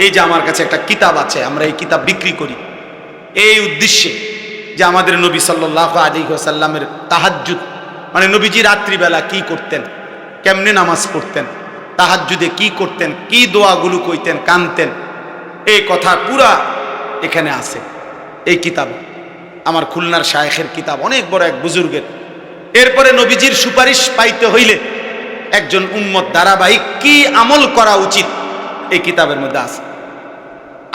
এই যে আমার কাছে একটা কিতাব আছে, আমরা এই কিতাব বিক্রি করি এই উদ্দেশ্যে যে আমাদের নবী সাল্লাল্লাহু আলাইহি ওয়াসাল্লামের তাহাজ্জুদ, মানে নবীজি রাত্রিবেলা কি করতেন, কেমনে নামাজ পড়তেন, তাহাজ্জুদে কি করতেন, কি দোয়াগুলো কইতেন, কানতেন, এই কথা পুরা এখানে আছে এই কিতাব। আমার খুলনার শায়েখের কিতাব, অনেক বড় এক বুজুর্গের। এরপরে নবীজির সুপারিশ পাইতে হইলে একজন উম্মত ধারাবাহিক কি আমল করা উচিত এই কিতাবের মধ্যে আছে।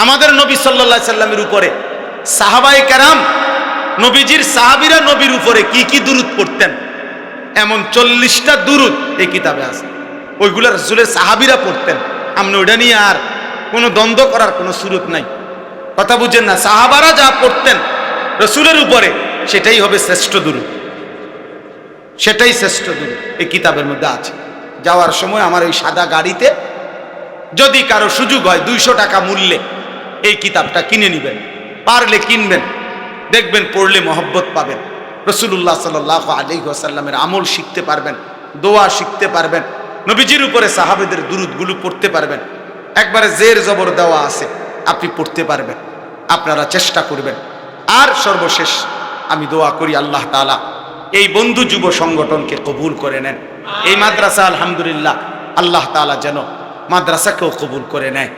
আমাদের নবী সাল্লাল্লাহু আলাইহি সাল্লামের উপরে সাহাবায়ে কেরাম, নবীজির সাহাবীরা নবীর উপরে কি কি দুরূদ পড়তেন, এমন 40টা দুরূদ এই কিতাবে আছে। ওইগুলা রাসূলের সাহাবীরা পড়তেন। আমরা ওইটা নিয়ে আর কোনো দ্বন্দ্ব করার কোনো সুরত নাই, কথা বুঝেন না। সাহাবারা যা পড়তেন রাসূলের উপরে সেটাই হবে শ্রেষ্ঠ দুরূদ, সেটাই শ্রেষ্ঠ দুরূদ এই কিতাবের মধ্যে আছে। যাওয়ার সময় আমার এই সাদা গাড়িতে যদি কারো সুযোগ হয় 200 টাকা মূল্যে এই কিতাবটা কিনে নেবেন, পারলে কিনবেন, দেখবেন পড়লে মহব্বত পাবেন, রাসূলুল্লাহ সাল্লাল্লাহু আলাইহি ওয়াসাল্লামের আমল শিখতে পারবেন, দোয়া শিখতে পারবেন, নবীজির উপরে সাহাবেদের দুরূদগুলো পড়তে পারবেন। একবারে জের জবর দেওয়া আছে, আপনি পড়তে পারবেন। আপনারা চেষ্টা করবেন। আর সর্বশেষ আমি দোয়া করি আল্লাহ তাআলা এই বন্ধু যুব সংগঠনকে কবুল করে নেন। এই মাদ্রাসা আলহামদুলিল্লাহ আল্লাহ তাআলা যেন মাদ্রাসাকেও কবুল করে নেয়।